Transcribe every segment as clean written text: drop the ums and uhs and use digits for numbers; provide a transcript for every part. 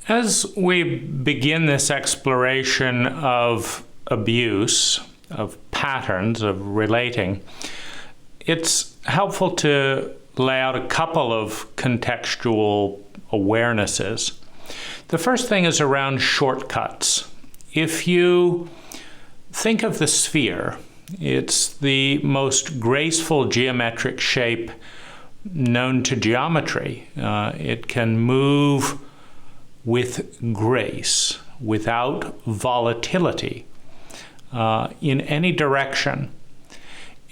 As we begin this exploration of abuse, of patterns of relating, it's helpful to lay out a couple of contextual awarenesses. The first thing is around shortcuts. If you think of the sphere, it's the most graceful geometric shape known to geometry. It can move with grace, without volatility, in any direction.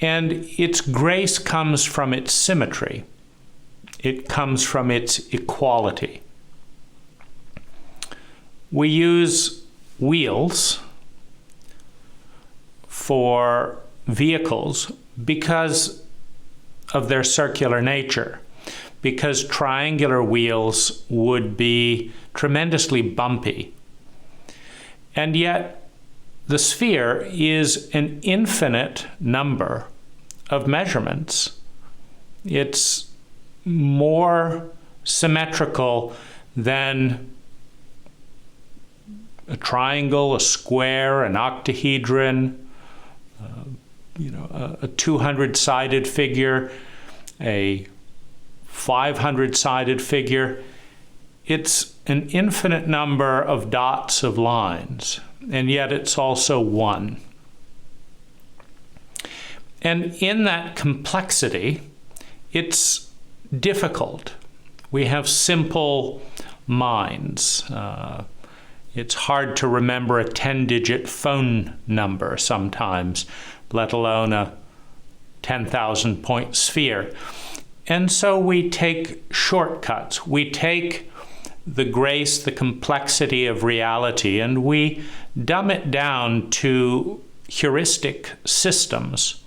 And its grace comes from its symmetry. It comes from its equality. We use wheels for vehicles because of their circular nature, because triangular wheels would be tremendously bumpy. And yet, the sphere is an infinite number of measurements. It's more symmetrical than a triangle, a square, an octahedron, a 200-sided figure, a 500-sided figure. It's an infinite number of dots of lines, and yet it's also one. And in that complexity, it's difficult. We have simple minds. It's hard to remember a 10-digit phone number sometimes, let alone a 10,000-point sphere. And so we take shortcuts. We take the grace, the complexity of reality, and we dumb it down to heuristic systems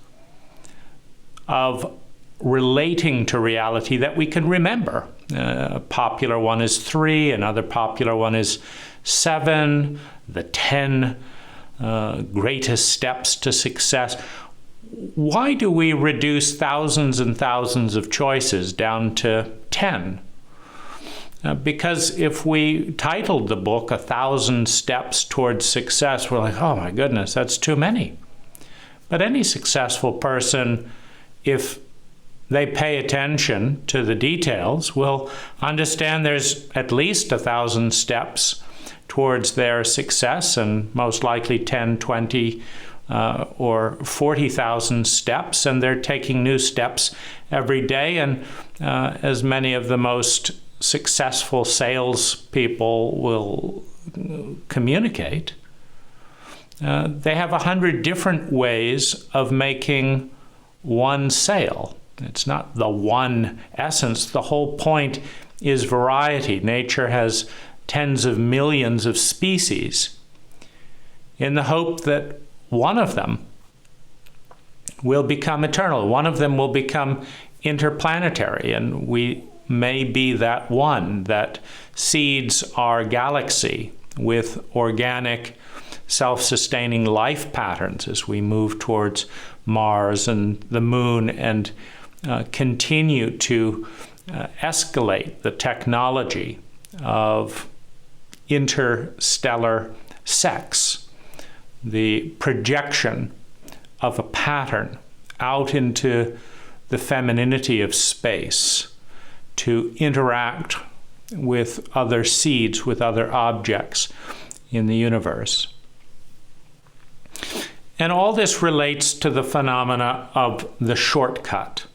of relating to reality that we can remember. A popular one is 3, another popular one is 7, the 10 greatest steps to success. Why do we reduce thousands and thousands of choices down to 10? Because if we titled the book 1,000 Steps Towards Success, we're like, oh my goodness, that's too many. But any successful person, if they pay attention to the details, will understand there's at least 1,000 steps towards their success, and most likely 10, 20, or 40,000 steps, and they're taking new steps every day. And as many of the most successful salespeople will communicate, they have 100 different ways of making one sale. It's not the one essence. The whole point is variety. Nature has tens of millions of species in the hope that one of them will become eternal. One of them will become interplanetary, and we may be that one that seeds our galaxy with organic, self-sustaining life patterns as we move towards Mars and the moon and continue to escalate the technology of interstellar sex, the projection of a pattern out into the femininity of space to interact with other seeds, with other objects in the universe. And all this relates to the phenomena of the shortcut.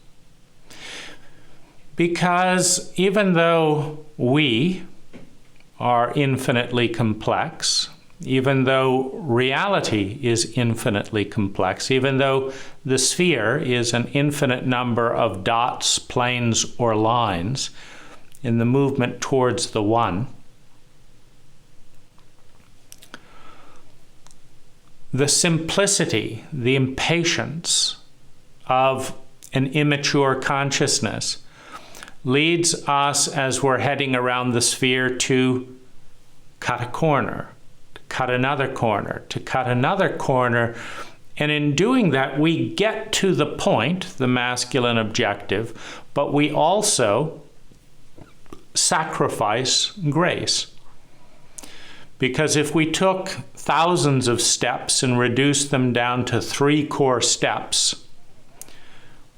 Because even though we are infinitely complex, even though reality is infinitely complex, even though the sphere is an infinite number of dots, planes, or lines in the movement towards the one, the simplicity, the impatience of an immature consciousness leads us, as we're heading around the sphere, to cut a corner, to cut another corner, to cut another corner. And in doing that, we get to the point, the masculine objective, but we also sacrifice grace. Because if we took thousands of steps and reduced them down to 3 core steps,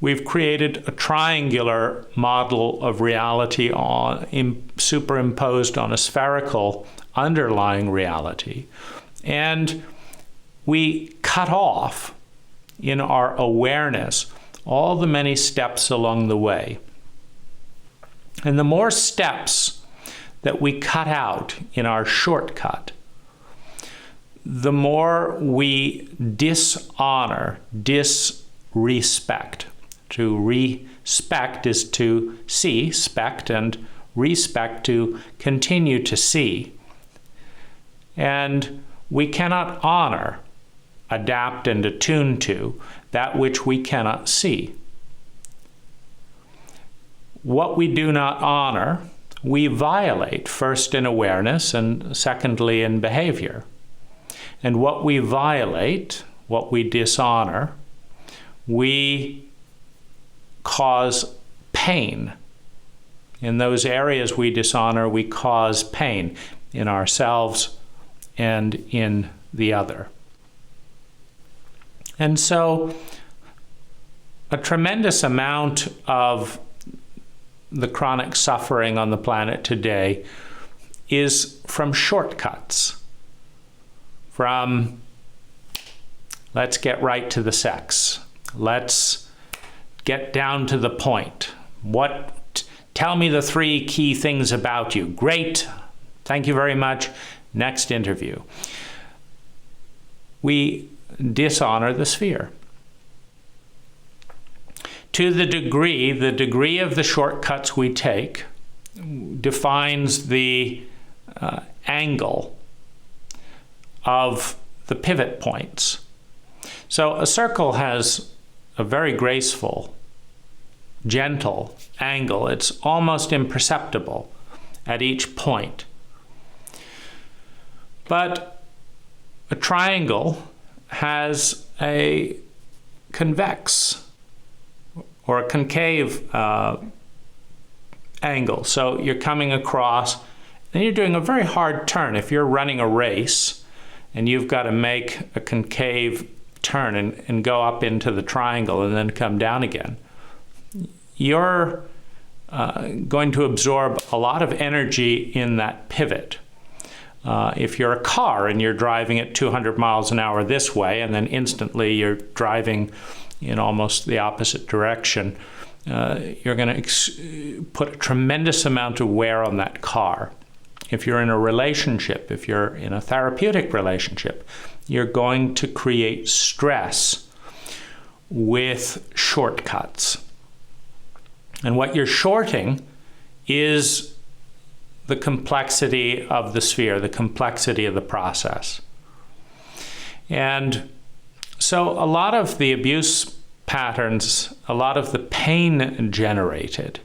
we've created a triangular model of reality superimposed on a spherical underlying reality. And we cut off in our awareness all the many steps along the way. And the more steps that we cut out in our shortcut, the more we dishonor, disrespect. To respect is to see, spect, and respect to continue to see. And we cannot honor, adapt, and attune to that which we cannot see. What we do not honor, we violate, first in awareness and secondly in behavior. And what we violate, what we dishonor, we cause pain. In those areas we dishonor, we cause pain in ourselves and in the other. And so a tremendous amount of the chronic suffering on the planet today is from shortcuts, from let's get right to the sex, let's get down to the point. Tell me the 3 key things about you. Great, thank you very much. Next interview. We dishonor the sphere. To the degree of the shortcuts we take defines the angle of the pivot points. So a circle has a very graceful, gentle angle. It's almost imperceptible at each point. But a triangle has a convex or a concave angle. So you're coming across and you're doing a very hard turn. If you're running a race and you've got to make a concave turn and go up into the triangle and then come down again, you're going to absorb a lot of energy in that pivot. If you're a car and you're driving at 200 miles an hour this way and then instantly you're driving in almost the opposite direction, you're going to put a tremendous amount of wear on that car. If you're in a relationship, if you're in a therapeutic relationship, you're going to create stress with shortcuts. And what you're shorting is the complexity of the sphere, the complexity of the process. And so a lot of the abuse patterns, a lot of the pain generated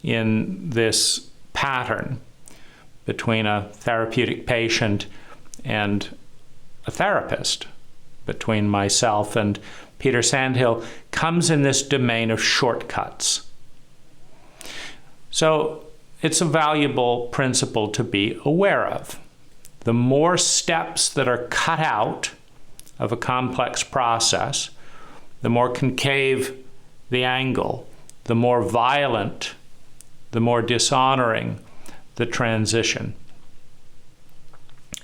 in this pattern between a therapeutic patient and a therapist, between myself and Peter Sandhill, comes in this domain of shortcuts. So it's a valuable principle to be aware of. The more steps that are cut out of a complex process, the more concave the angle, the more violent, the more dishonoring the transition.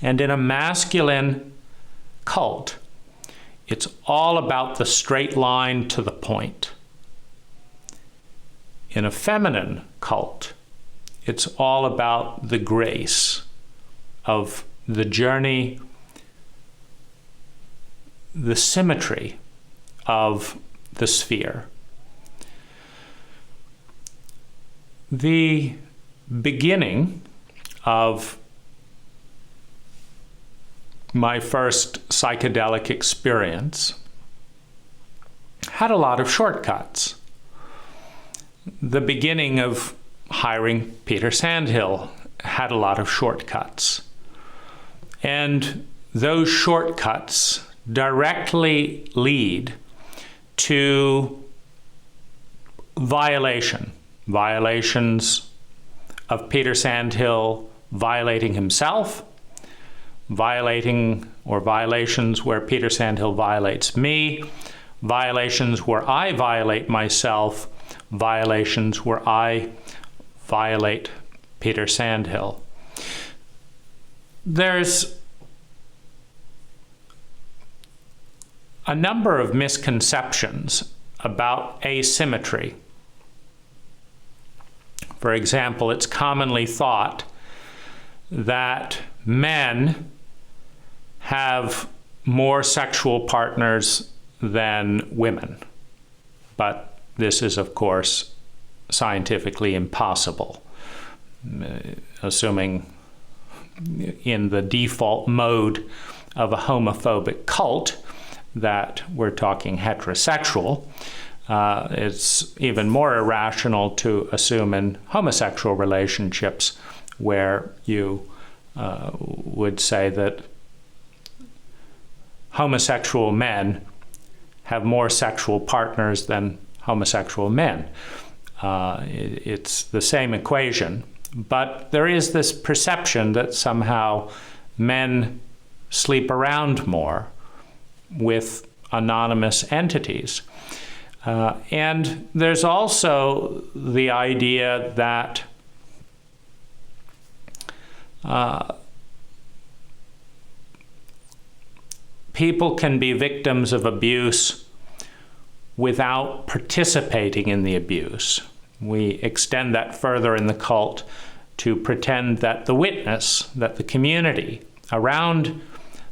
And in a masculine cult, it's all about the straight line to the point. In a feminine cult, it's all about the grace of the journey, the symmetry of the sphere. The beginning of my first psychedelic experience had a lot of shortcuts. The beginning of hiring Peter Sandhill had a lot of shortcuts. And those shortcuts directly lead to violations of Peter Sandhill violating himself, violating or violations where Peter Sandhill violates me, violations where I violate myself, violations where I violate Peter Sandhill. There's a number of misconceptions about asymmetry. For example, it's commonly thought that men have more sexual partners than women. But this is, of course, scientifically impossible, assuming in the default mode of a homophobic cult that we're talking heterosexual. It's even more irrational to assume in homosexual relationships where you would say that homosexual men have more sexual partners than homosexual men. It's the same equation, but there is this perception that somehow men sleep around more with anonymous entities. And there's also the idea that people can be victims of abuse without participating in the abuse. We extend that further in the cult to pretend that the witness, that the community around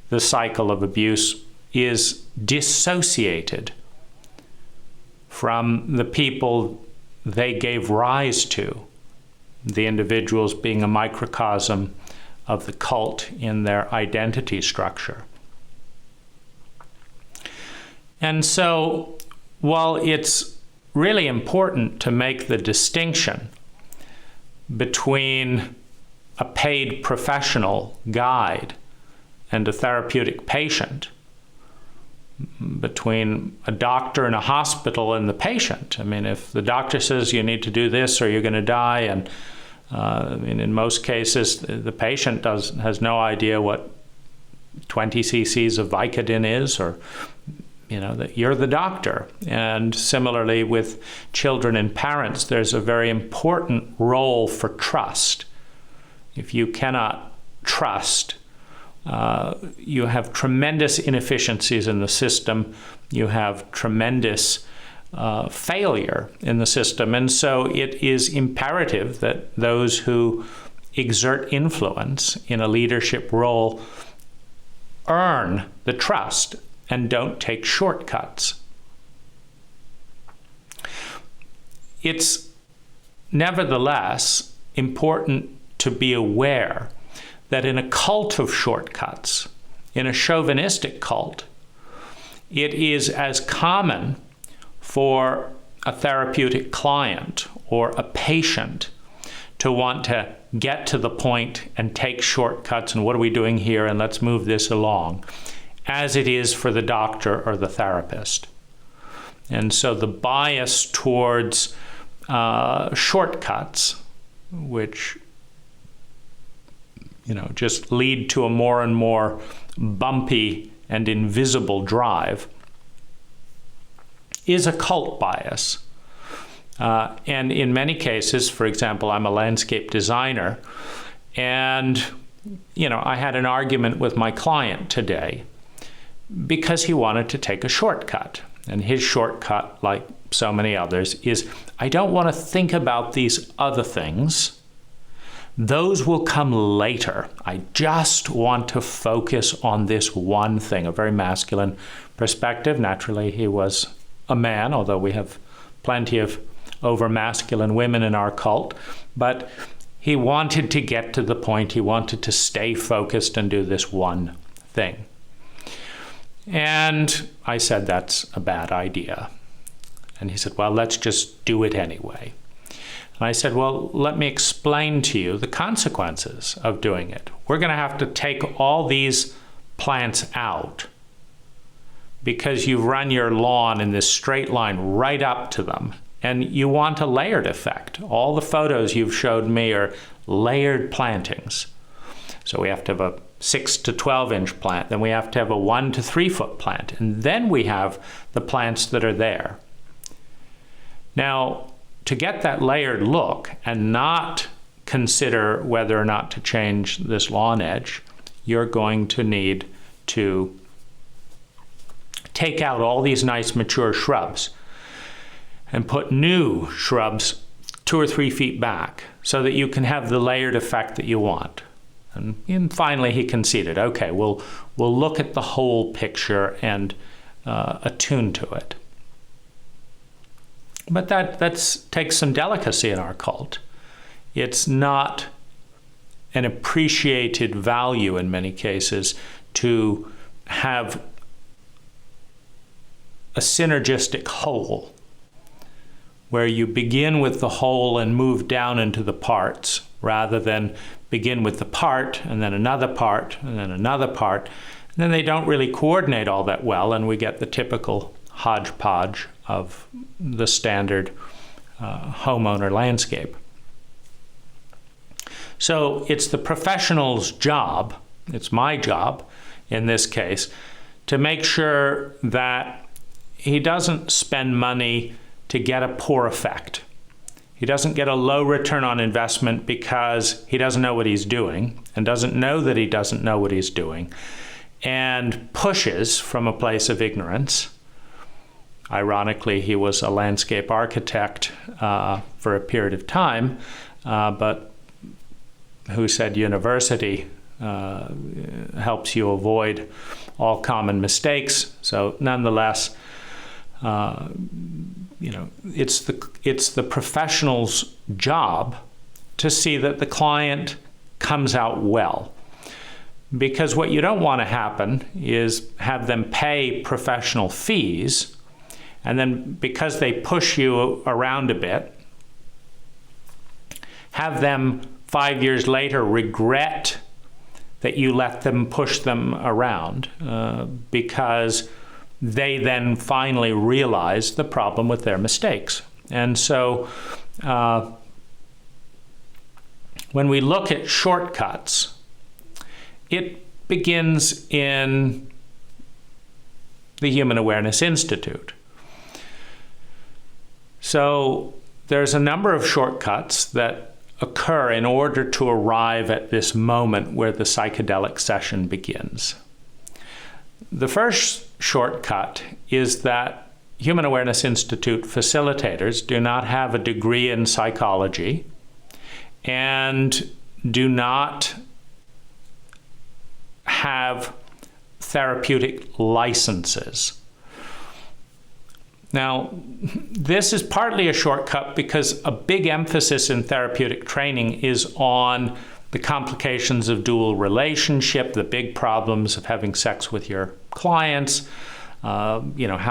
the cycle of abuse is dissociated from the people they gave rise to, the individuals being a microcosm of the cult in their identity structure. And so, while it's really important to make the distinction between a paid professional guide and a therapeutic patient, between a doctor and a hospital and the patient. I mean, if the doctor says you need to do this or you're going to die, and in most cases the patient has no idea what 20 cc's of Vicodin is, or that you're the doctor. And similarly with children and parents, there's a very important role for trust. If you cannot trust, you have tremendous inefficiencies in the system. You have tremendous failure in the system. And so it is imperative that those who exert influence in a leadership role earn the trust and don't take shortcuts. It's nevertheless important to be aware that in a cult of shortcuts, in a chauvinistic cult, it is as common for a therapeutic client or a patient to want to get to the point and take shortcuts and what are we doing here and let's move this along, as it is for the doctor or the therapist. And so the bias towards shortcuts, which just lead to a more and more bumpy and invisible drive, is a cult bias. And in many cases, for example, I'm a landscape designer, and I had an argument with my client today because he wanted to take a shortcut. And his shortcut, like so many others, is I don't want to think about these other things. Those will come later. I just want to focus on this one thing, a very masculine perspective. Naturally, he was a man, although we have plenty of over-masculine women in our cult. But he wanted to get to the point. He wanted to stay focused and do this one thing. And I said, that's a bad idea. And he said, well, let's just do it anyway. And I said, well, let me explain to you the consequences of doing it. We're going to have to take all these plants out because you've run your lawn in this straight line right up to them. And you want a layered effect. All the photos you've showed me are layered plantings. So we have to have a 6 to 12 inch plant, then we have to have a 1 to 3 foot plant, and then we have the plants that are there. Now, to get that layered look and not consider whether or not to change this lawn edge, you're going to need to take out all these nice mature shrubs and put new shrubs 2 or 3 feet back so that you can have the layered effect that you want. And finally he conceded, okay, we'll look at the whole picture and attune to it. But that takes some delicacy in our cult. It's not an appreciated value in many cases to have a synergistic whole, where you begin with the whole and move down into the parts, rather than begin with the part and then another part and then another part. And then they don't really coordinate all that well, and we get the typical hodgepodge of the standard homeowner landscape. So it's the professional's job, it's my job in this case, to make sure that he doesn't spend money to get a poor effect. He doesn't get a low return on investment because he doesn't know what he's doing and doesn't know that he doesn't know what he's doing, and pushes from a place of ignorance. Ironically, he was a landscape architect for a period of time, but who said university helps you avoid all common mistakes. So nonetheless, it's the professional's job to see that the client comes out well. Because what you don't want to happen is have them pay professional fees, and then because they push you around a bit, have them 5 years later regret that you let them push them around, because they then finally realize the problem with their mistakes. And so when we look at shortcuts, it begins in the Human Awareness Institute. So there's a number of shortcuts that occur in order to arrive at this moment where the psychedelic session begins. The first shortcut is that Human Awareness Institute facilitators do not have a degree in psychology and do not have therapeutic licenses. Now, this is partly a shortcut because a big emphasis in therapeutic training is on the complications of dual relationship, the big problems of having sex with your clients, how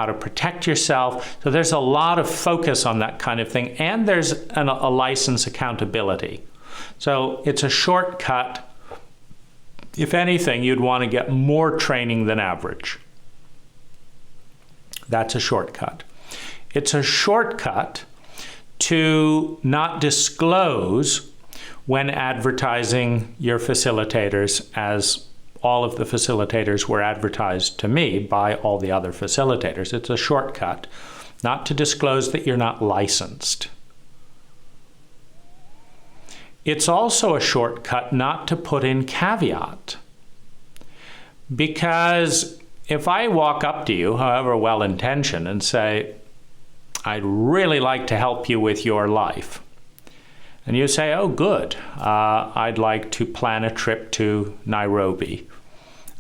to protect yourself. So there's a lot of focus on that kind of thing, and there's a license accountability. So it's a shortcut. If anything, you'd want to get more training than average. That's a shortcut. It's a shortcut to not disclose when advertising your facilitators, as all of the facilitators were advertised to me by all the other facilitators. It's a shortcut not to disclose that you're not licensed. It's also a shortcut not to put in caveat. Because if I walk up to you, however well-intentioned, and say, I'd really like to help you with your life, and you say, oh, good, I'd like to plan a trip to Nairobi.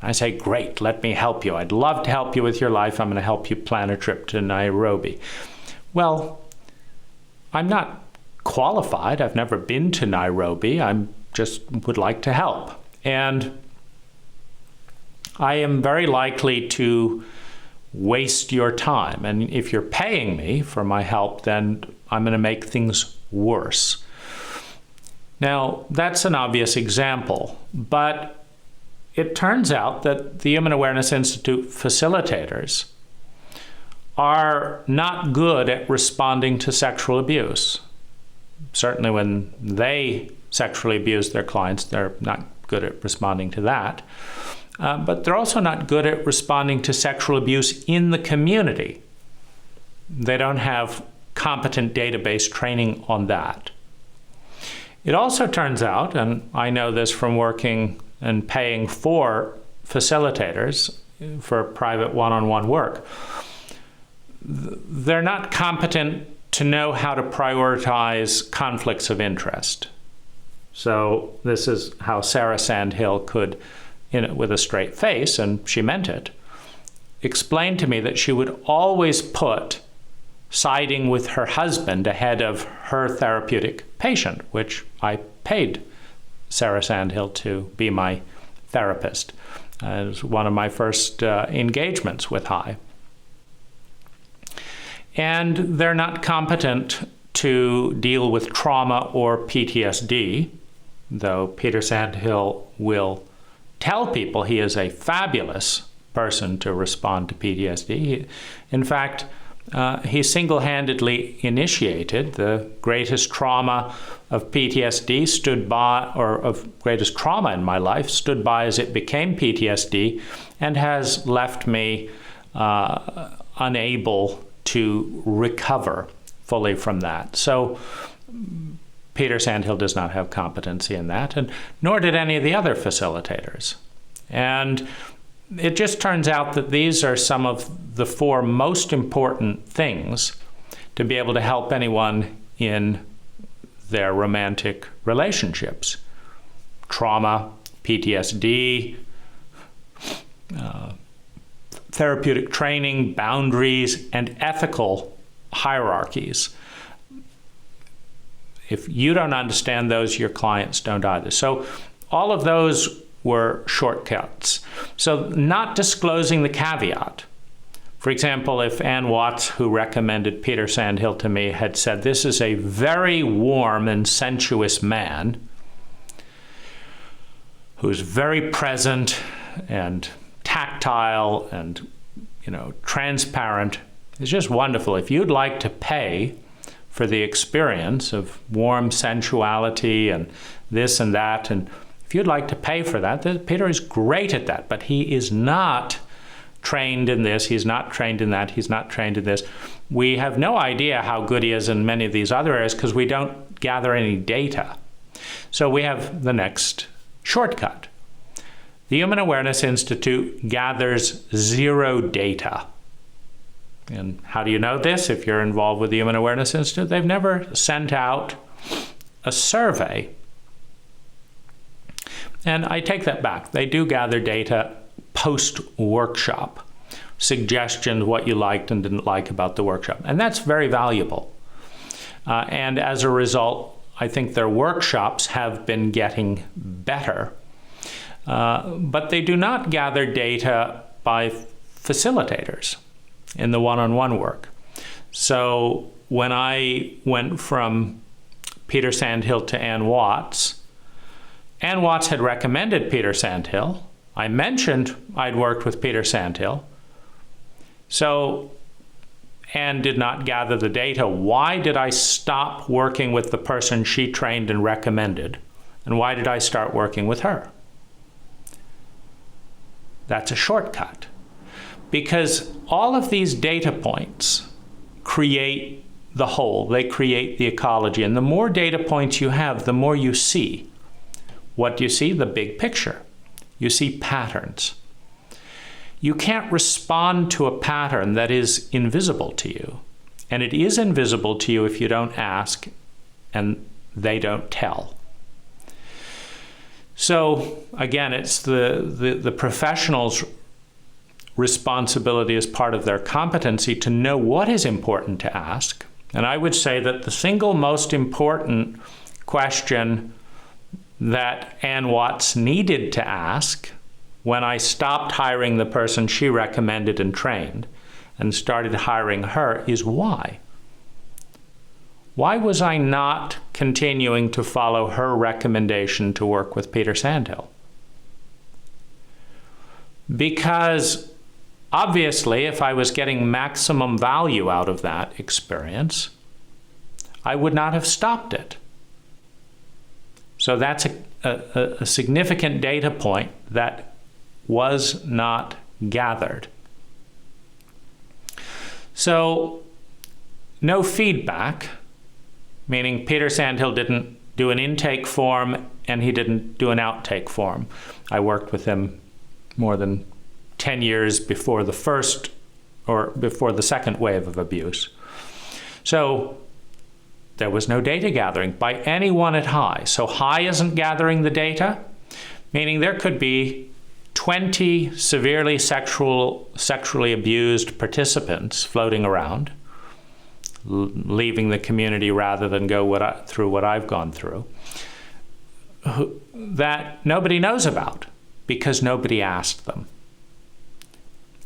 I say, great, let me help you. I'd love to help you with your life. I'm going to help you plan a trip to Nairobi. Well, I'm not qualified. I've never been to Nairobi. I just would like to help. And I am very likely to waste your time. And if you're paying me for my help, then I'm going to make things worse. Now, that's an obvious example, but it turns out that the Human Awareness Institute facilitators are not good at responding to sexual abuse. Certainly when they sexually abuse their clients, they're not good at responding to that. But they're also not good at responding to sexual abuse in the community. They don't have competent database training on that. It also turns out, and I know this from working and paying for facilitators for private one-on-one work, they're not competent to know how to prioritize conflicts of interest. So this is how Sarah Sandhill could, with a straight face, and she meant it, explain to me that she would always put siding with her husband ahead of her therapeutic patient, which I paid Sarah Sandhill to be my therapist. It was one of my first engagements with High. And they're not competent to deal with trauma or PTSD, though Peter Sandhill will tell people he is a fabulous person to respond to PTSD. In fact, he single-handedly initiated the greatest trauma of PTSD, greatest trauma in my life, stood by as it became PTSD, and has left me unable to recover fully from that. So Peter Sandhill does not have competency in that, and nor did any of the other facilitators. And it just turns out that these are some of the 4 most important things to be able to help anyone in their romantic relationships. Trauma, PTSD, therapeutic training, boundaries, and ethical hierarchies. If you don't understand those, your clients don't either. So all of those were shortcuts. So not disclosing the caveat. For example, if Ann Watts, who recommended Peter Sandhill to me, had said, this is a very warm and sensuous man who's very present and tactile and, transparent. It's just wonderful. If you'd like to pay for the experience of warm sensuality and this and that, and if you'd like to pay for that, Peter is great at that, but he is not trained in this, he's not trained in that, he's not trained in this. We have no idea how good he is in many of these other areas because we don't gather any data. So we have the next shortcut. The Human Awareness Institute gathers 0 data. And how do you know this? If you're involved with the Human Awareness Institute, they've never sent out a survey. And I take that back. They do gather data post-workshop, suggestions, what you liked and didn't like about the workshop. And that's very valuable. And as a result, I think their workshops have been getting better. But they do not gather data by facilitators in the one-on-one work. So when I went from Peter Sandhill to Ann Watts had recommended Peter Sandhill. I mentioned I'd worked with Peter Sandhill. So Ann did not gather the data. Why did I stop working with the person she trained and recommended? And why did I start working with her? That's a shortcut. Because all of these data points create the whole. They create the ecology. And the more data points you have, the more you see. What do you see? The big picture. You see patterns. You can't respond to a pattern that is invisible to you. And it is invisible to you if you don't ask and they don't tell. So again, it's the professional's responsibility as part of their competency to know what is important to ask. And I would say that the single most important question that Ann Watts needed to ask when I stopped hiring the person she recommended and trained and started hiring her is why? Why was I not continuing to follow her recommendation to work with Peter Sandhill? Because obviously, if I was getting maximum value out of that experience, I would not have stopped it. So that's a significant data point that was not gathered. So no feedback, meaning Peter Sandhill didn't do an intake form and he didn't do an outtake form. I worked with him more than 10 years before the second wave of abuse. So there was no data gathering by anyone at High. So High isn't gathering the data, meaning there could be 20 severely sexually abused participants floating around, leaving the community rather than go through what I've gone through, that nobody knows about because nobody asked them.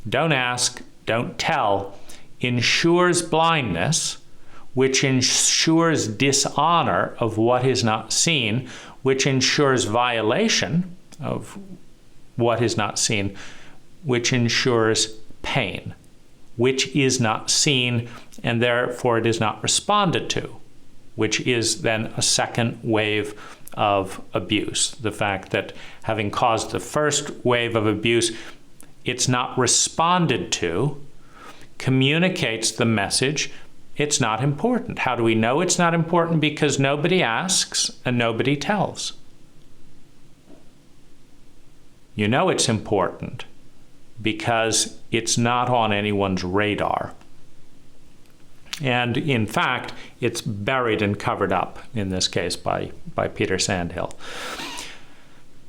Don't ask, don't tell ensures blindness, which ensures dishonor of what is not seen, which ensures violation of what is not seen, which ensures pain, which is not seen, and therefore it is not responded to, which is then a second wave of abuse. The fact that having caused the first wave of abuse, it's not responded to, communicates the message, it's not important. How do we know it's not important? Because nobody asks and nobody tells. You know it's important because it's not on anyone's radar. And in fact, it's buried and covered up, in this case, by Peter Sandhill.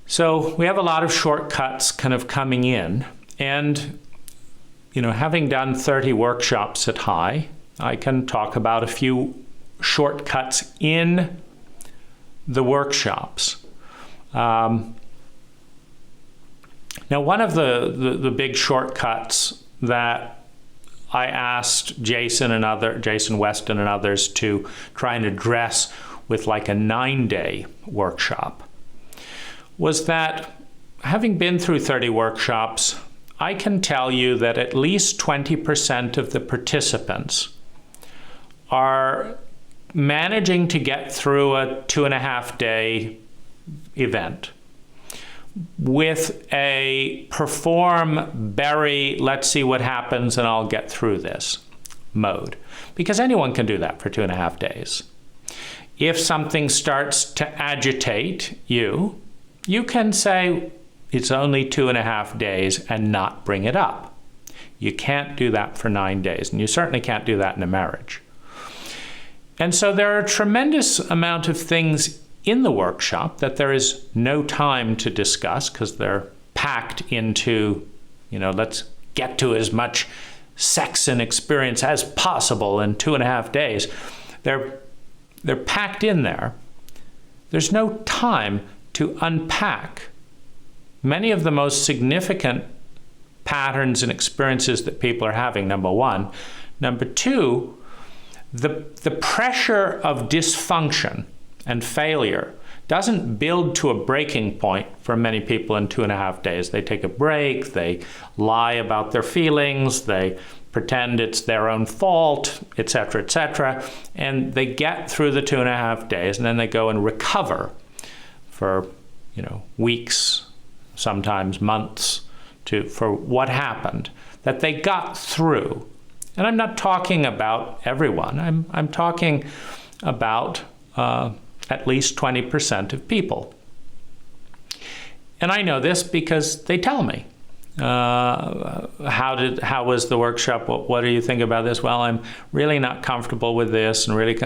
So we have a lot of shortcuts kind of coming in. And, having done 30 workshops at High, I can talk about a few shortcuts in the workshops. Now, one of the big shortcuts that I asked Jason Weston and others to try and address with like a 9-day workshop was that, having been through 30 workshops, I can tell you that at least 20% of the participants are managing to get through a 2.5-day event with a perform, bury, let's see what happens and I'll get through this mode. Because anyone can do that for 2.5 days. If something starts to agitate you, you can say it's only 2.5 days and not bring it up. You can't do that for 9 days, and you certainly can't do that in a marriage. And so there are a tremendous amount of things in the workshop that there is no time to discuss because they're packed into, let's get to as much sex and experience as possible in 2.5 days. They're packed in there. There's no time to unpack many of the most significant patterns and experiences that people are having, number one. Number two, the pressure of dysfunction and failure doesn't build to a breaking point for many people in 2.5 days. They take a break, they lie about their feelings, they pretend it's their own fault, etc., and they get through the 2.5 days, and then they go and recover for, weeks, sometimes months, for what happened, that they got through. And I'm not talking about everyone. I'm talking about at least 20% of people. And I know this because they tell me. How was the workshop? What do you think about this? Well, I'm really not comfortable with this, and really,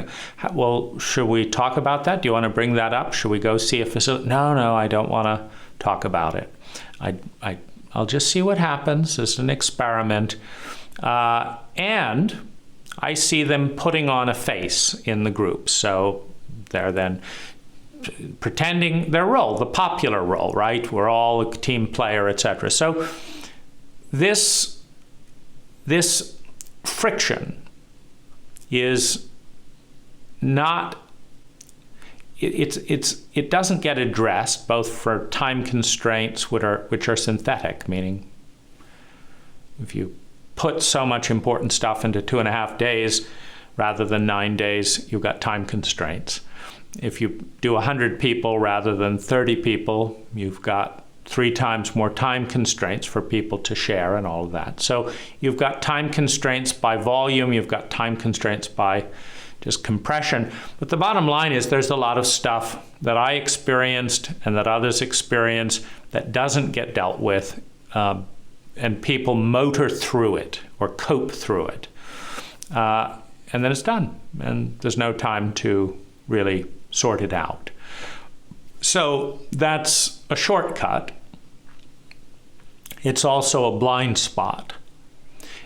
well, should we talk about that? Do you want to bring that up? Should we go see a facilitator? No, I don't want to talk about it. I'll just see what happens. It's an experiment. And I see them putting on a face in the group. So they're then pretending their role, the popular role, right? We're all a team player, etc. So this friction is not, it doesn't get addressed, both for time constraints which are synthetic, meaning if you put so much important stuff into 2.5 days rather than 9 days, you've got time constraints. If you do 100 people rather than 30 people, you've got 3 times more time constraints for people to share and all of that. So you've got time constraints by volume, you've got time constraints by just compression. But the bottom line is there's a lot of stuff that I experienced and that others experience that doesn't get dealt with, and people motor through it or cope through it. And then it's done, and there's no time to really sort it out. So that's a shortcut. It's also a blind spot.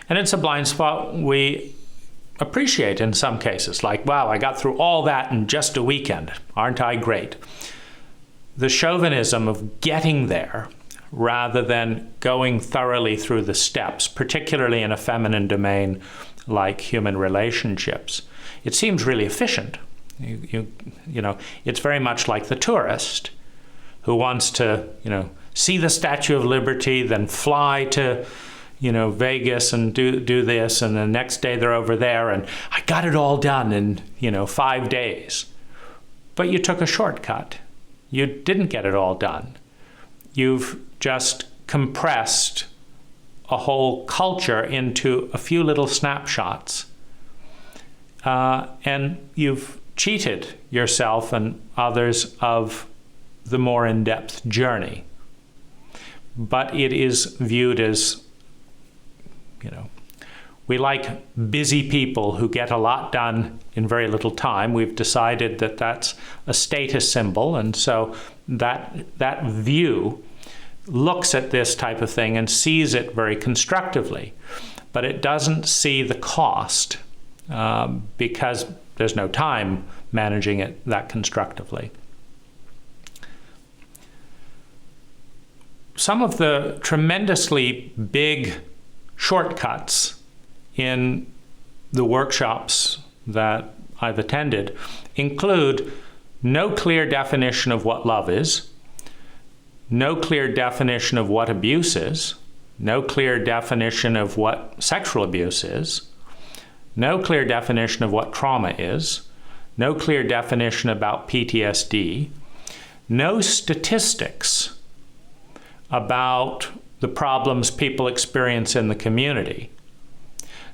And it's a blind spot we appreciate in some cases, like, wow, I got through all that in just a weekend. Aren't I great? The chauvinism of getting there rather than going thoroughly through the steps, particularly in a feminine domain like human relationships. It seems really efficient. You know, it's very much like the tourist who wants to, see the Statue of Liberty, then fly to, Vegas and do this, and the next day they're over there, and I got it all done in, 5 days. But you took a shortcut. You didn't get it all done. You've just compressed a whole culture into a few little snapshots. And you've cheated yourself and others of the more in-depth journey. But it is viewed as, we like busy people who get a lot done in very little time. We've decided that that's a status symbol, and so that view looks at this type of thing and sees it very constructively, but it doesn't see the cost because there's no time managing it that constructively. Some of the tremendously big shortcuts in the workshops that I've attended include no clear definition of what love is, no clear definition of what abuse is, no clear definition of what sexual abuse is, no clear definition of what trauma is, no clear definition about PTSD, no statistics about the problems people experience in the community,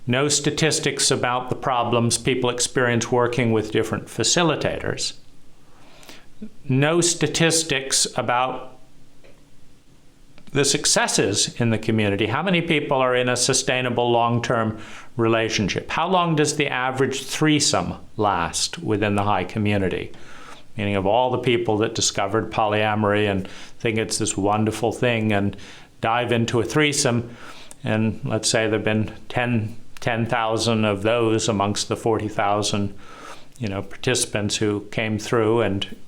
no statistics about the problems people experience working with different facilitators, no statistics about the successes in the community. How many people are in a sustainable long-term relationship? How long does the average threesome last within the high community? Meaning of all the people that discovered polyamory and think it's this wonderful thing and dive into a threesome, and let's say there have been 10,000 of those amongst the 40,000 participants who came through,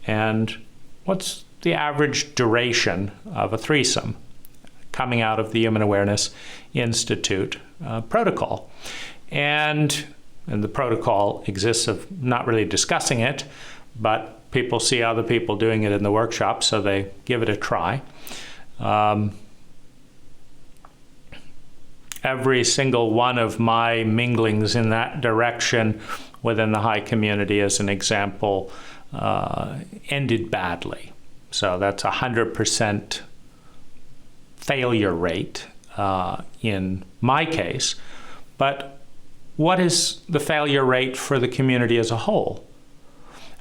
and what's the average duration of a threesome coming out of the Human Awareness Institute protocol? And the protocol exists of not really discussing it, but people see other people doing it in the workshop, so they give it a try. Every single one of my minglings in that direction within the high community, as an example, ended badly. So that's 100% failure rate in my case. But what is the failure rate for the community as a whole?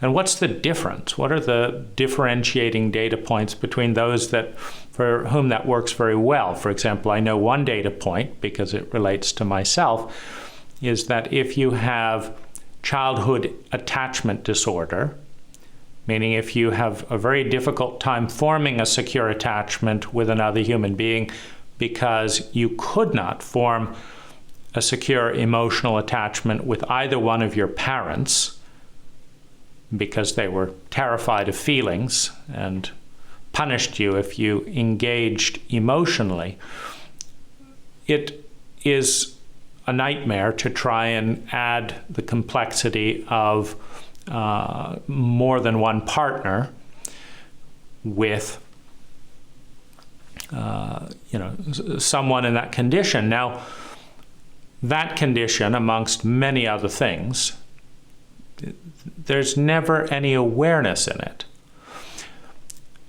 And what's the difference? What are the differentiating data points between those that for whom that works very well? For example, I know one data point, because it relates to myself, is that if you have childhood attachment disorder, meaning if you have a very difficult time forming a secure attachment with another human being because you could not form a secure emotional attachment with either one of your parents because they were terrified of feelings and punished you if you engaged emotionally, it is a nightmare to try and add the complexity of more than one partner with someone in that condition. Now, that condition, amongst many other things, there's never any awareness in it.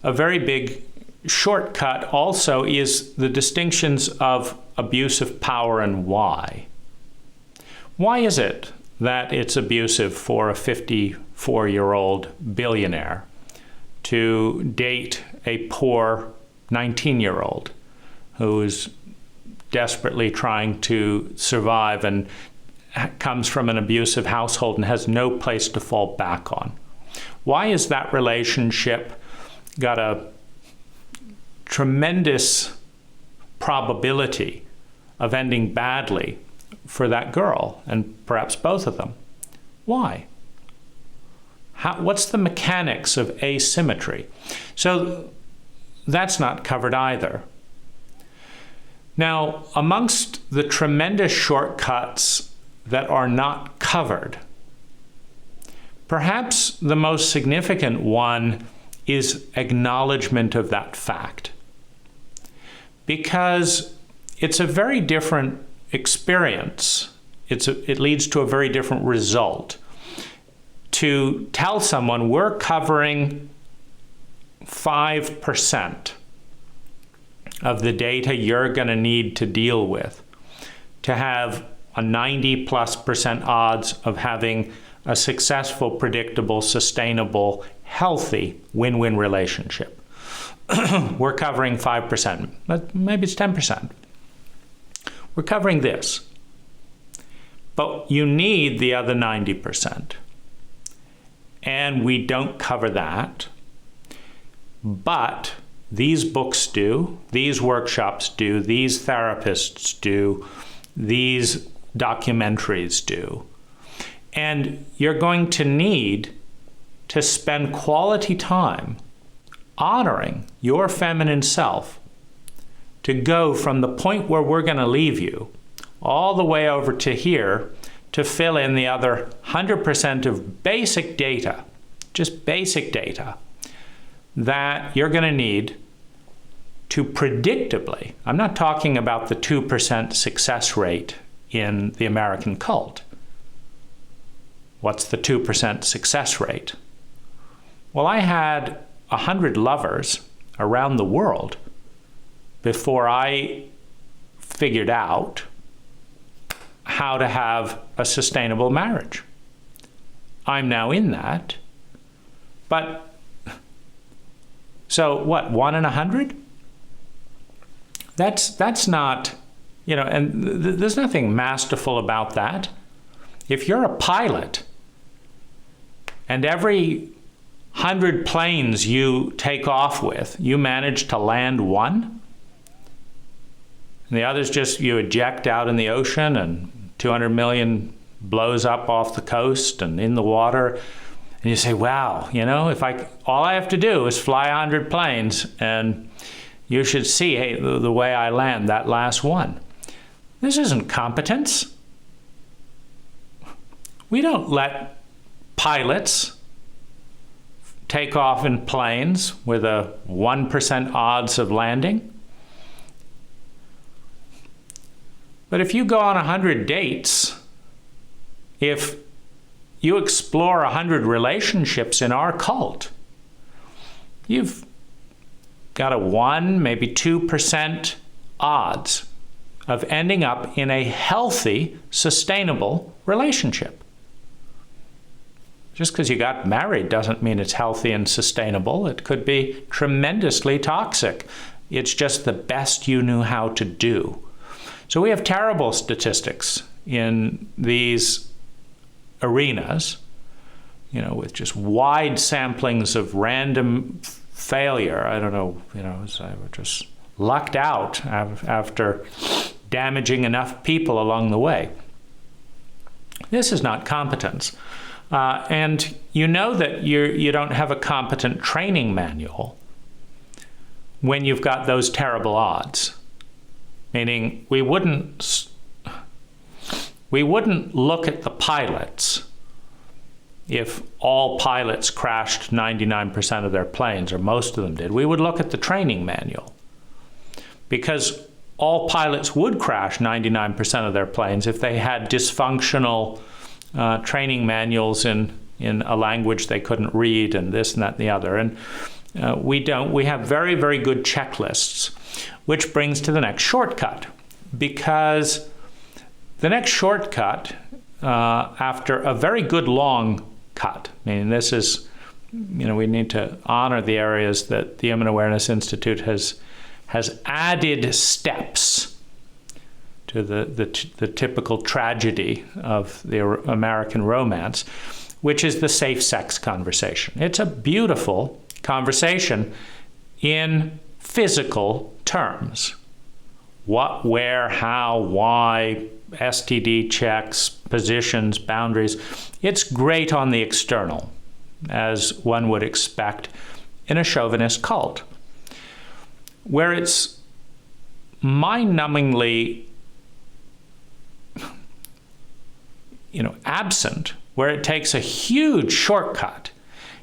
A very big shortcut also is the distinctions of abuse of power and why. Why is it that it's abusive for a 54-year-old billionaire to date a poor 19-year-old who's desperately trying to survive and comes from an abusive household and has no place to fall back on? Why is that relationship got a tremendous probability of ending badly for that girl, and perhaps both of them? Why? What's the mechanics of asymmetry? So that's not covered either. Now, amongst the tremendous shortcuts that are not covered, perhaps the most significant one is acknowledgement of that fact. Because it's a very different experience. It leads to a very different result. To tell someone we're covering 5% of the data you're going to need to deal with to have a 90+% odds of having a successful, predictable, sustainable, healthy win-win relationship. We're covering 5%, but maybe it's 10%. We're covering this. But you need the other 90%. And we don't cover that. But these books do, these workshops do, these therapists do, these documentaries do. And you're going to need to spend quality time honoring your feminine self to go from the point where we're going to leave you all the way over to here to fill in the other 100% of basic data, just basic data, that you're going to need to predictably, I'm not talking about the 2% success rate in the American cult. What's the 2% success rate? Well, I had 100 lovers around the world before I figured out how to have a sustainable marriage. I'm now in that. But, so what, 1 in 100? That's not, and there's nothing masterful about that. If you're a pilot and every 100 planes you take off with, you manage to land one, and the others just you eject out in the ocean and 200 million blows up off the coast and in the water, and you say, wow, all I have to do is fly 100 planes and you should see, hey, the way I land that last one. This isn't competence. We don't let pilots take off in planes with a 1% odds of landing. But if you go on 100 dates, if you explore 100 relationships in our cult, you've got a 1, maybe 2% odds of ending up in a healthy, sustainable relationship. Just because you got married doesn't mean it's healthy and sustainable. It could be tremendously toxic. It's just the best you knew how to do. So we have terrible statistics in these arenas, with just wide samplings of random failure. I don't know, I were just lucked out after damaging enough people along the way. This is not competence. And you know that you don't have a competent training manual when you've got those terrible odds. Meaning we wouldn't look at the pilots if all pilots crashed 99% of their planes, or most of them did. We would look at the training manual, because all pilots would crash 99% of their planes if they had dysfunctional training manuals in in a language they couldn't read and this and that and the other. And we don't. We have very, very good checklists, which brings to the next shortcut. Because the next shortcut, after a very good long cut, meaning this is, we need to honor the areas that the Human Awareness Institute has added steps to the typical tragedy of the American romance, which is the safe sex conversation. It's a beautiful conversation in physical terms. What, where, how, why, STD checks, positions, boundaries. It's great on the external, as one would expect in a chauvinist cult. Where it's mind-numbingly absent, where it takes a huge shortcut,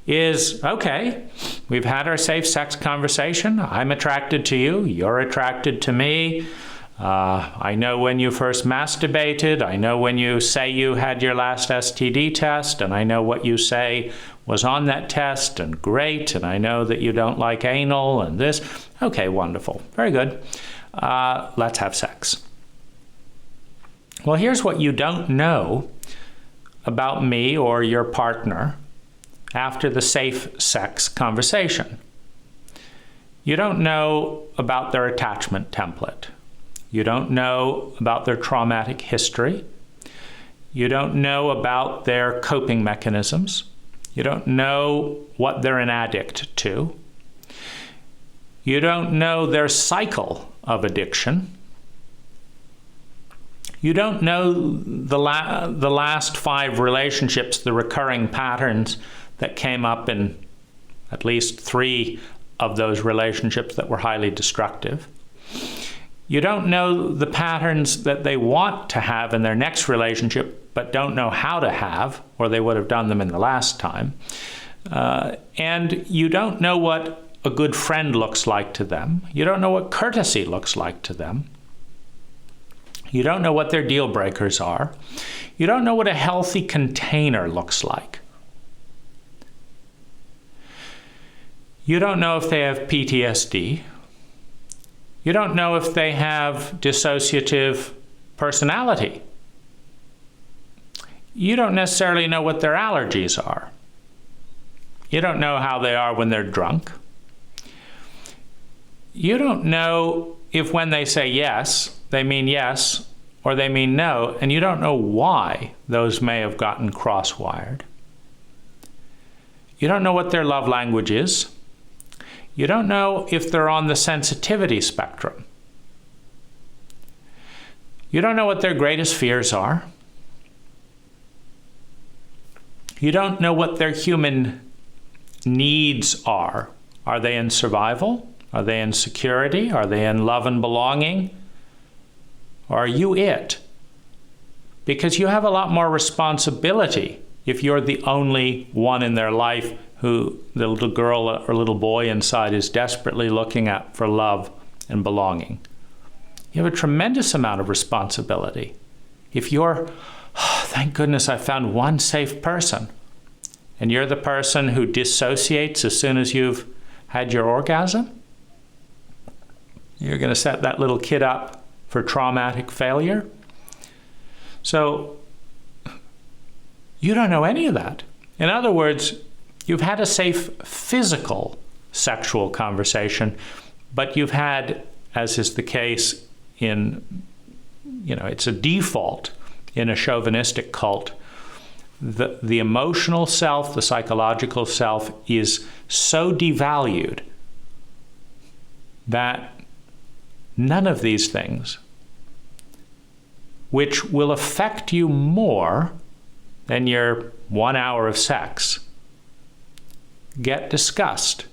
is, okay, we've had our safe sex conversation. I'm attracted to you. You're attracted to me. I know when you first masturbated. I know when you say you had your last STD test, and I know what you say was on that test, and great, and I know that you don't like anal and this. Okay, wonderful. Very good. Let's have sex. Well, here's what you don't know about me or your partner after the safe sex conversation. You don't know about their attachment template. You don't know about their traumatic history. You don't know about their coping mechanisms. You don't know what they're an addict to. You don't know their cycle of addiction. You don't know the last 5 relationships, the recurring patterns that came up in at least 3 of those relationships that were highly destructive. You don't know the patterns that they want to have in their next relationship but don't know how to have, or they would have done them in the last time. And you don't know what a good friend looks like to them. You don't know what courtesy looks like to them. You don't know what their deal breakers are. You don't know what a healthy container looks like. You don't know if they have PTSD. You don't know if they have dissociative personality. You don't necessarily know what their allergies are. You don't know how they are when they're drunk. You don't know if when they say yes, they mean yes or they mean no, and you don't know why those may have gotten cross-wired. You don't know what their love language is. You don't know if they're on the sensitivity spectrum. You don't know what their greatest fears are. You don't know what their human needs are. Are they in survival? Are they in security? Are they in love and belonging? Or are you it? Because you have a lot more responsibility if you're the only one in their life who the little girl or little boy inside is desperately looking at for love and belonging. You have a tremendous amount of responsibility. If you're, thank goodness I found one safe person, and you're the person who dissociates as soon as you've had your orgasm, you're going to set that little kid up for traumatic failure. So you don't know any of that. In other words, you've had a safe physical sexual conversation, but you've had, as is the case in, it's a default in a chauvinistic cult, the emotional self, the psychological self is so devalued that none of these things, which will affect you more than your 1 hour of sex, get discussed,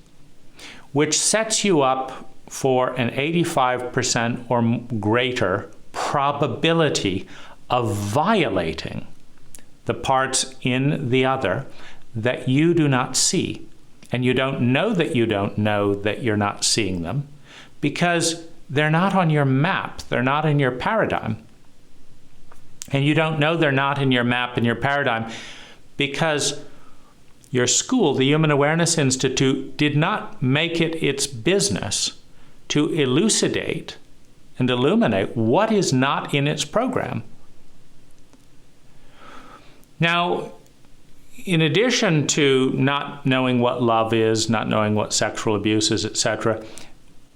which sets you up for an 85% or greater probability of violating the parts in the other that you do not see. And you don't know that you're not seeing them because they're not on your map. They're not in your paradigm. And you don't know they're not in your map and your paradigm because your school, the Human Awareness Institute, did not make it its business to elucidate and illuminate what is not in its program. Now, in addition to not knowing what love is, not knowing what sexual abuse is, etc.,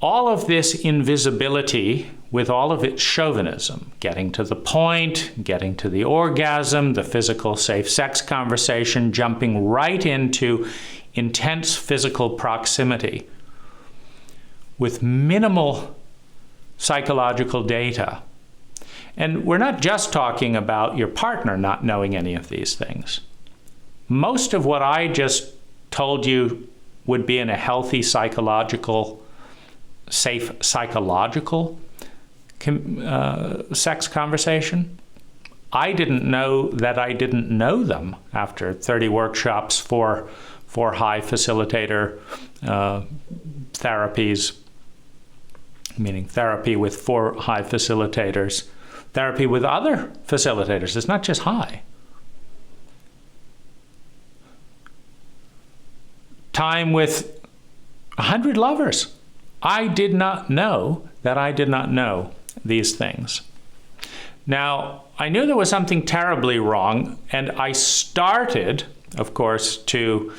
all of this invisibility with all of its chauvinism, getting to the point, getting to the orgasm, the physical safe sex conversation, jumping right into intense physical proximity with minimal psychological data. And we're not just talking about your partner not knowing any of these things. Most of what I just told you would be in a healthy psychological, safe psychological sex conversation. I didn't know that I didn't know them after 30 workshops for high facilitator therapies, meaning therapy with 4 high facilitators, therapy with other facilitators. It's not just high. Time with 100 lovers. I did not know that I did not know these things. Now, I knew there was something terribly wrong, and I started, of course, to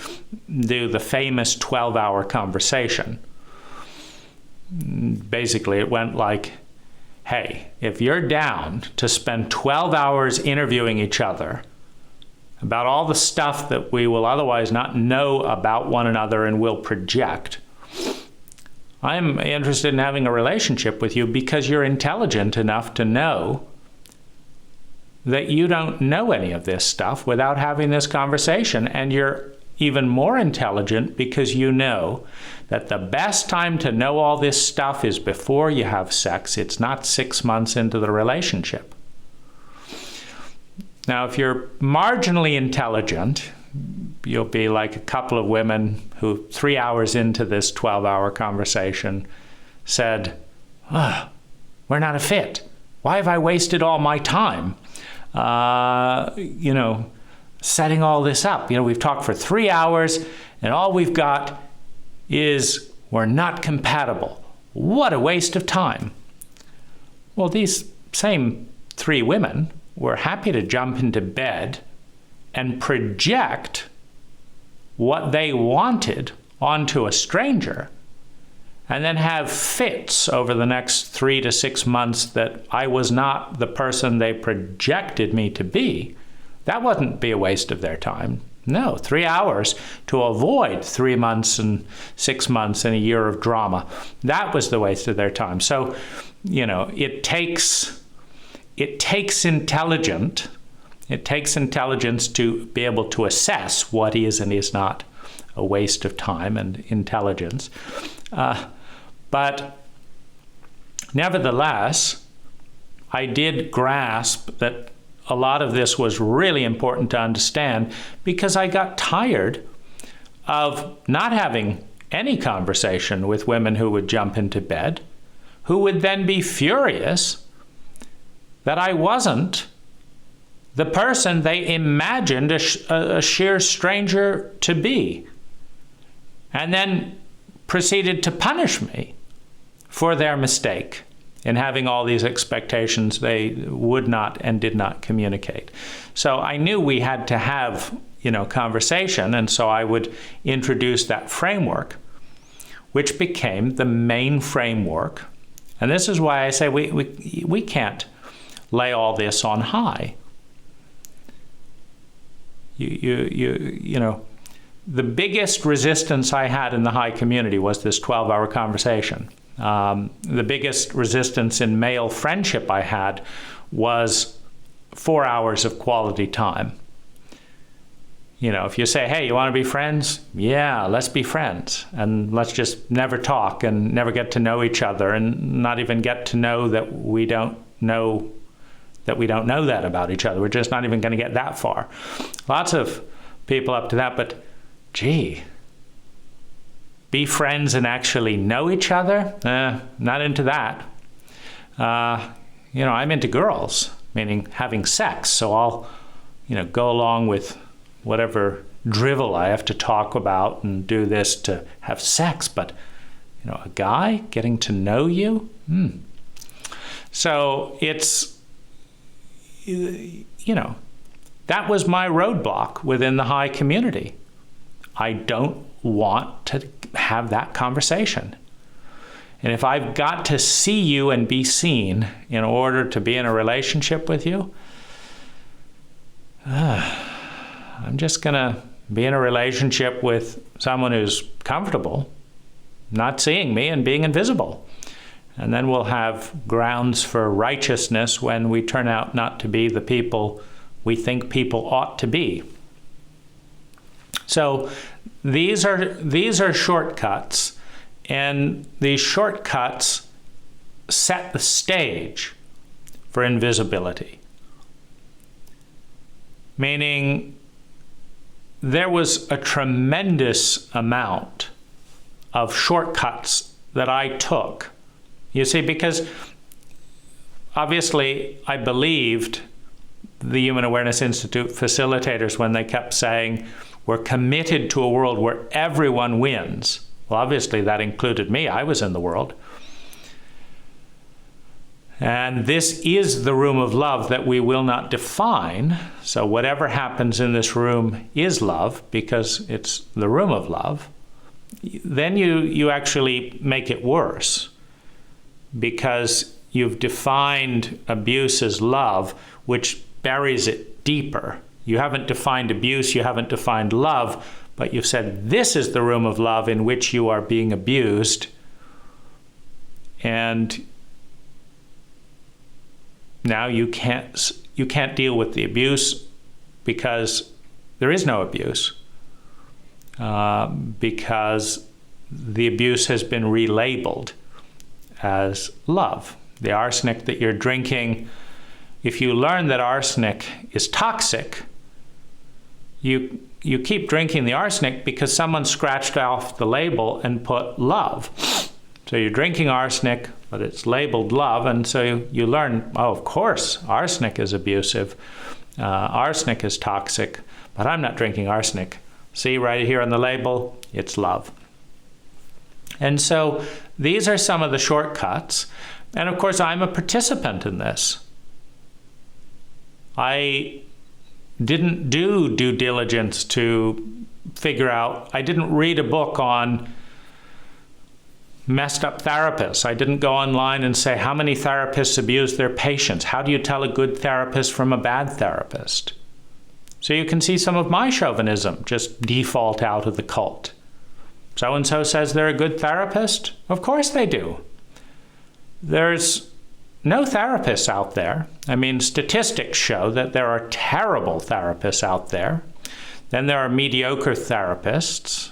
do the famous 12-hour conversation. Basically, it went like, hey, if you're down to spend 12 hours interviewing each other about all the stuff that we will otherwise not know about one another and will project, I'm interested in having a relationship with you because you're intelligent enough to know that you don't know any of this stuff without having this conversation. And you're even more intelligent because you know that the best time to know all this stuff is before you have sex. It's not 6 months into the relationship. Now, if you're marginally intelligent, you'll be like a couple of women who 3 hours into this 12-hour conversation said, we're not a fit. Why have I wasted all my time, setting all this up? We've talked for 3 hours and all we've got is we're not compatible. What a waste of time. Well, these same 3 women were happy to jump into bed and project what they wanted onto a stranger and then have fits over the next 3 to 6 months that I was not the person they projected me to be. That wouldn't be a waste of their time. No, 3 hours to avoid 3 months and 6 months and a year of drama. That was the waste of their time. So, it takes intelligence to be able to assess what is and is not a waste of time and intelligence. But nevertheless, I did grasp that a lot of this was really important to understand because I got tired of not having any conversation with women who would jump into bed, who would then be furious that I wasn't the person they imagined a sheer stranger to be, and then proceeded to punish me for their mistake in having all these expectations they would not and did not communicate. So I knew we had to have, conversation, and so I would introduce that framework, which became the main framework. And this is why I say we can't lay all this on high. The biggest resistance I had in the high community was this 12-hour conversation. The biggest resistance in male friendship I had was 4 hours of quality time. If you say, hey, you want to be friends? Yeah, let's be friends. And let's just never talk and never get to know each other and not even get to know that we don't know that about each other. We're just not even going to get that far. Lots of people up to that, but gee, be friends and actually know each other? Not into that. I'm into girls, meaning having sex, so I'll, go along with whatever drivel I have to talk about and do this to have sex, but a guy getting to know you? So it's, that was my roadblock within the high community. I don't want to have that conversation. And if I've got to see you and be seen in order to be in a relationship with you, I'm just going to be in a relationship with someone who's comfortable not seeing me and being invisible. And then we'll have grounds for righteousness when we turn out not to be the people we think people ought to be. So these are shortcuts, and these shortcuts set the stage for invisibility. Meaning there was a tremendous amount of shortcuts that I took. You see, because obviously I believed the Human Awareness Institute facilitators when they kept saying, we're committed to a world where everyone wins. Well, obviously that included me. I was in the world. And this is the room of love that we will not define. So whatever happens in this room is love, because it's the room of love. Then you actually make it worse, because you've defined abuse as love, which buries it deeper. You haven't defined abuse, you haven't defined love, but you've said this is the room of love in which you are being abused. And now you can't deal with the abuse because there is no abuse, because the abuse has been relabeled as love. The arsenic that you're drinking, if you learn that arsenic is toxic, you keep drinking the arsenic because someone scratched off the label and put love. So you're drinking arsenic, but it's labeled love, and so you learn, oh, of course, arsenic is abusive, arsenic is toxic, but I'm not drinking arsenic. See right here on the label, it's love. And so these are some of the shortcuts, and of course I'm a participant in this. I didn't do due diligence to figure out, I didn't read a book on messed up therapists. I didn't go online and say, how many therapists abuse their patients? How do you tell a good therapist from a bad therapist? So you can see some of my chauvinism just default out of the cult. So-and-so says they're a good therapist? Of course they do. There's no therapists out there. I mean, statistics show that there are terrible therapists out there. Then there are mediocre therapists.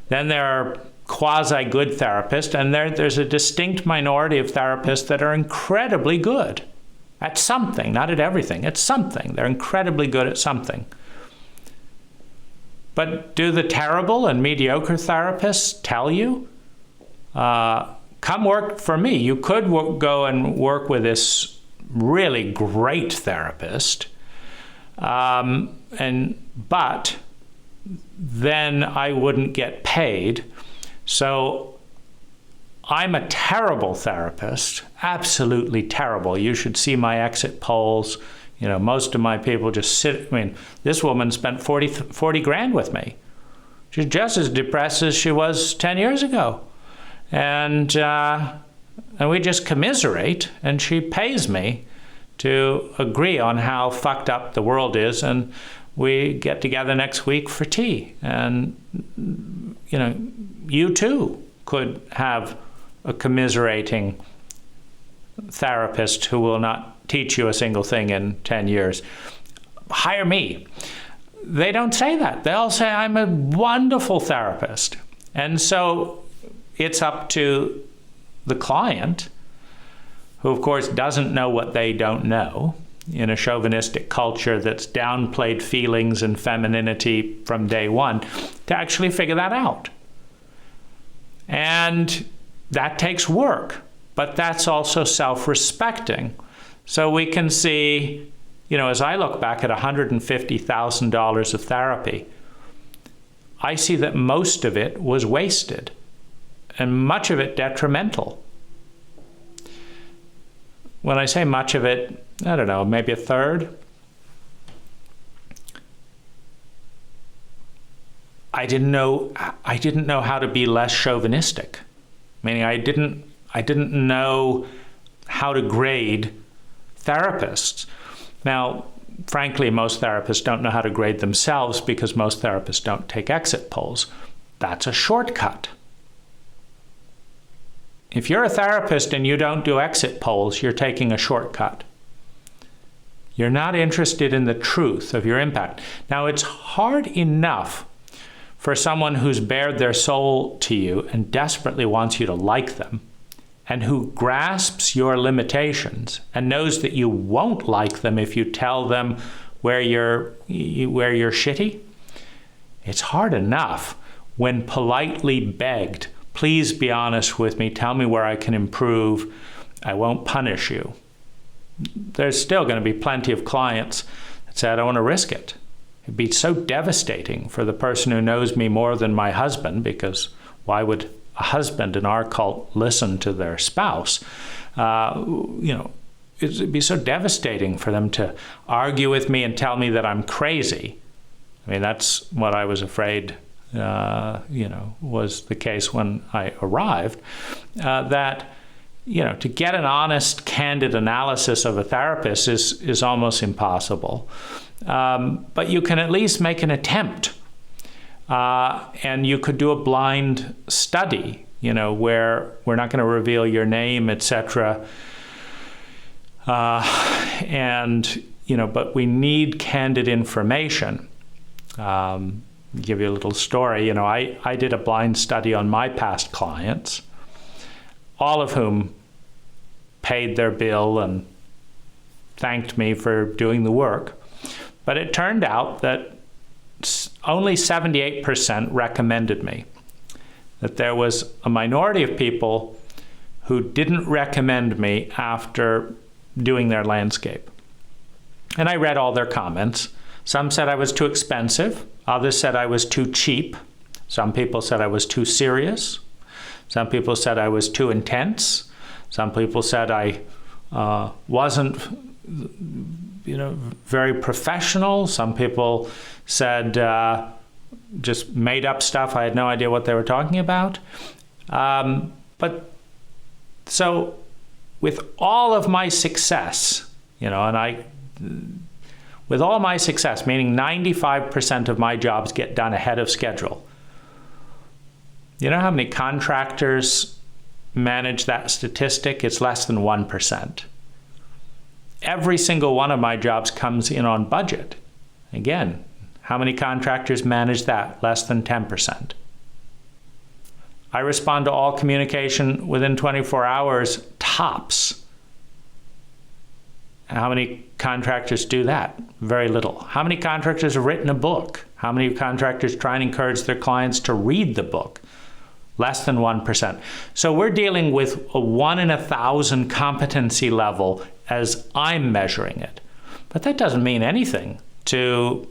Then there are quasi-good therapists, and there's a distinct minority of therapists that are incredibly good at something, not at everything, at something. They're incredibly good at something. But do the terrible and mediocre therapists tell you, come work for me? You could go and work with this really great therapist, but then I wouldn't get paid. So I'm a terrible therapist, absolutely terrible. You should see my exit polls. Most of my people just sit. I mean, this woman spent 40 grand with me. She's just as depressed as she was 10 years ago. And we just commiserate, and she pays me to agree on how fucked up the world is, and we get together next week for tea. And, you too could have a commiserating therapist who will not teach you a single thing in 10 years. Hire me. They don't say that. They'll say, I'm a wonderful therapist. And so it's up to the client, who of course doesn't know what they don't know, in a chauvinistic culture that's downplayed feelings and femininity from day one, to actually figure that out. And that takes work, but that's also self-respecting. So we can see, as I look back at $150,000 of therapy, I see that most of it was wasted and much of it detrimental. When I say much of it, I don't know, maybe a third. I didn't know how to be less chauvinistic. Meaning I didn't know how to grade therapists. Now, frankly, most therapists don't know how to grade themselves because most therapists don't take exit polls. That's a shortcut. If you're a therapist and you don't do exit polls, you're taking a shortcut. You're not interested in the truth of your impact. Now, it's hard enough for someone who's bared their soul to you and desperately wants you to like them, and who grasps your limitations and knows that you won't like them if you tell them where you're shitty. It's hard enough when politely begged, please be honest with me, tell me where I can improve, I won't punish you. There's still going to be plenty of clients that say, I don't want to risk it. It'd be so devastating for the person who knows me more than my husband, because why would a husband in our cult listen to their spouse? It'd be so devastating for them to argue with me and tell me that I'm crazy. I mean, that's what I was afraid, was the case when I arrived, that to get an honest, candid analysis of a therapist is almost impossible. But you can at least make an attempt. And you could do a blind study, where we're not going to reveal your name, etc. But we need candid information. Give you a little story. I did a blind study on my past clients, all of whom paid their bill and thanked me for doing the work. But it turned out that only 78% recommended me. That there was a minority of people who didn't recommend me after doing their landscape. And I read all their comments. Some said I was too expensive. Others said I was too cheap. Some people said I was too serious. Some people said I was too intense. Some people said I wasn't very professional. Some people said just made up stuff. I had no idea what they were talking about. But so with all of my success, with all my success, meaning 95% of my jobs get done ahead of schedule. You know how many contractors manage that statistic? It's less than 1%. Every single one of my jobs comes in on budget. Again, how many contractors manage that? Less than 10%. I respond to all communication within 24 hours, tops. How many contractors do that? Very little. How many contractors have written a book? How many contractors try and encourage their clients to read the book? Less than 1%. So we're dealing with a 1 in 1,000 competency level as I'm measuring it. But that doesn't mean anything to,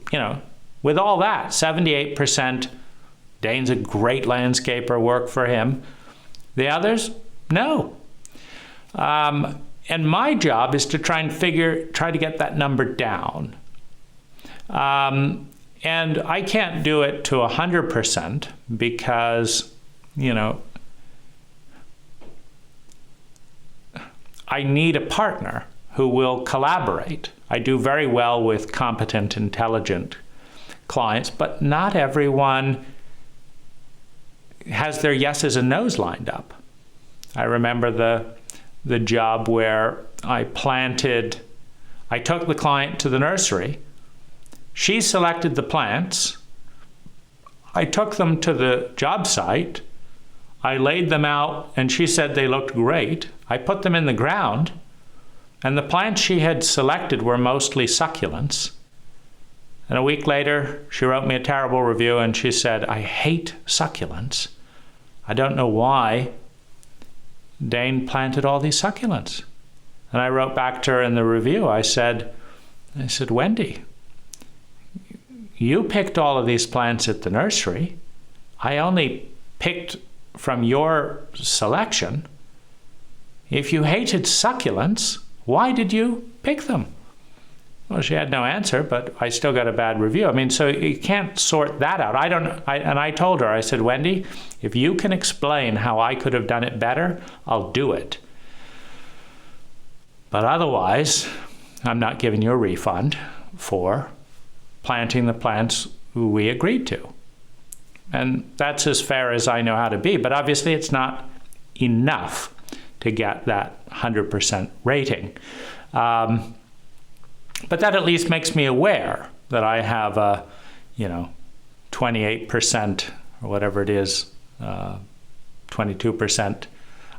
with all that, 78%, Dane's a great landscaper, work for him. The others, no. And my job is to try to get that number down. And I can't do it to 100% because, I need a partner who will collaborate. I do very well with competent, intelligent clients, but not everyone has their yeses and nos lined up. I remember the job where I took the client to the nursery. She selected the plants. I took them to the job site. I laid them out and she said they looked great. I put them in the ground and the plants she had selected were mostly succulents. And a week later, she wrote me a terrible review and she said, I hate succulents. I don't know why Dane planted all these succulents. And I wrote back to her in the review, I said, Wendy, you picked all of these plants at the nursery. I only picked from your selection. If you hated succulents, why did you pick them? Well, she had no answer, but I still got a bad review. I mean, so you can't sort that out. And I told her, I said, Wendy, if you can explain how I could have done it better, I'll do it. But otherwise, I'm not giving you a refund for planting the plants we agreed to. And that's as fair as I know how to be. But obviously, it's not enough to get that 100% rating. But that at least makes me aware that I have a, 28% or whatever it is, 22%.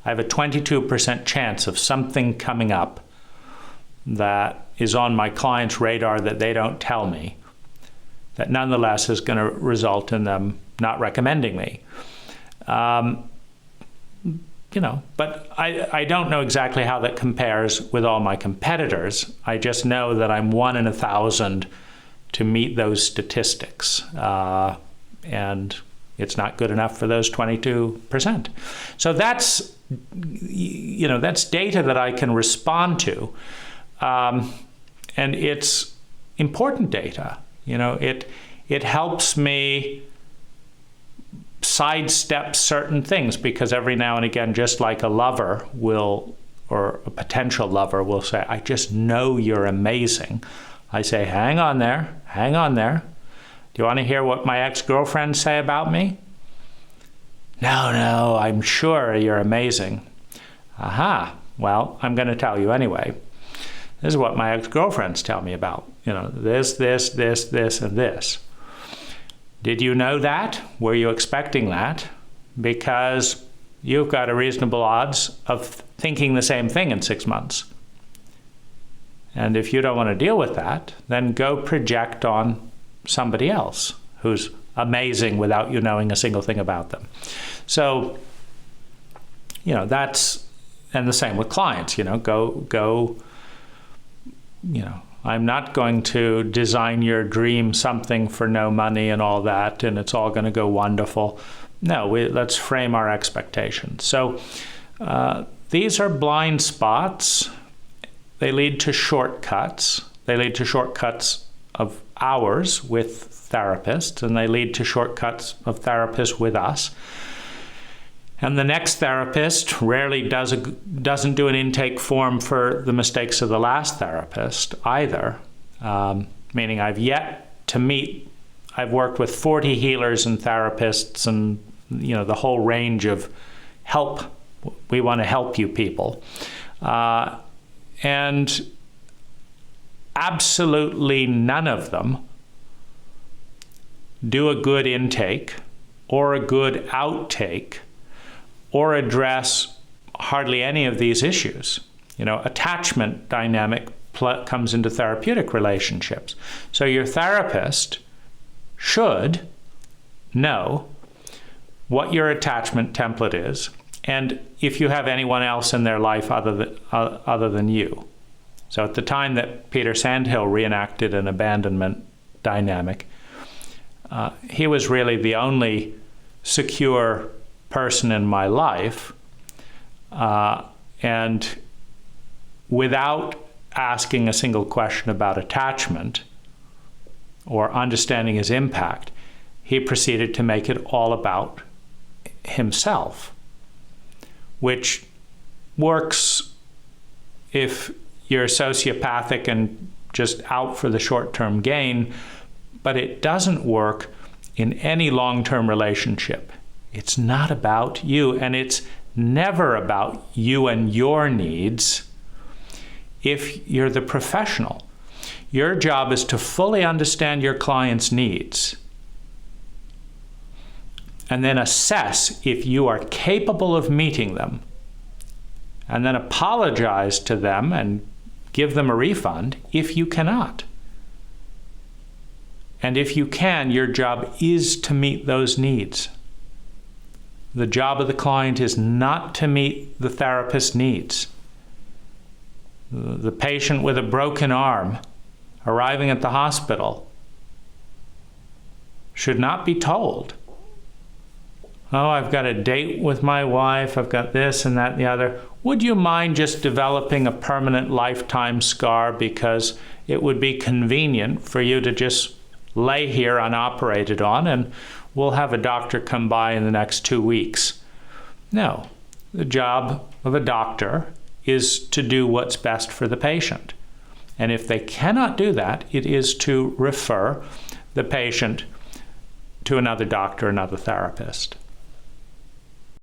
I have a 22% chance of something coming up that is on my client's radar that they don't tell me, that nonetheless is going to result in them not recommending me. But I don't know exactly how that compares with all my competitors. I just know that I'm 1 in 1,000 to meet those statistics. And it's not good enough for those 22%. So that's data that I can respond to. And it's important data. It helps me sidestep certain things, because every now and again, just like a lover will, or a potential lover will say, I just know you're amazing. I say, hang on there. Do you want to hear what my ex-girlfriends say about me? No, I'm sure you're amazing. Aha, well, I'm going to tell you anyway. This is what my ex-girlfriends tell me about, this, and this. Did you know that? Were you expecting that? Because you've got a reasonable odds of thinking the same thing in 6 months. And if you don't want to deal with that, then go project on somebody else who's amazing without you knowing a single thing about them. So, that's, and the same with clients, I'm not going to design your dream something for no money and all that, and it's all going to go wonderful. No, let's frame our expectations. So these are blind spots. They lead to shortcuts. They lead to shortcuts of hours with therapists, and they lead to shortcuts of therapists with us. And the next therapist rarely doesn't do an intake form for the mistakes of the last therapist either, meaning I've worked with 40 healers and therapists and, the whole range of help. We want to help you people. And absolutely none of them do a good intake or a good outtake or address hardly any of these issues. Attachment dynamic comes into therapeutic relationships. So your therapist should know what your attachment template is, and if you have anyone else in their life other than you. So at the time that Peter Sandhill reenacted an abandonment dynamic, he was really the only secure person in my life, and without asking a single question about attachment or understanding his impact, he proceeded to make it all about himself, which works if you're sociopathic and just out for the short-term gain, but it doesn't work in any long-term relationship. It's not about you, and it's never about you and your needs if you're the professional. Your job is to fully understand your client's needs and then assess if you are capable of meeting them, and then apologize to them and give them a refund if you cannot. And if you can, your job is to meet those needs. The job of the client is not to meet the therapist's needs. The patient with a broken arm arriving at the hospital should not be told Oh, I've got a date with my wife, I've got this and that and the other. Would you mind just developing a permanent lifetime scar because it would be convenient for you to just lay here unoperated on and we'll have a doctor come by in the next 2 weeks? No. The job of a doctor is to do what's best for the patient. And if they cannot do that, it is to refer the patient to another doctor, another therapist.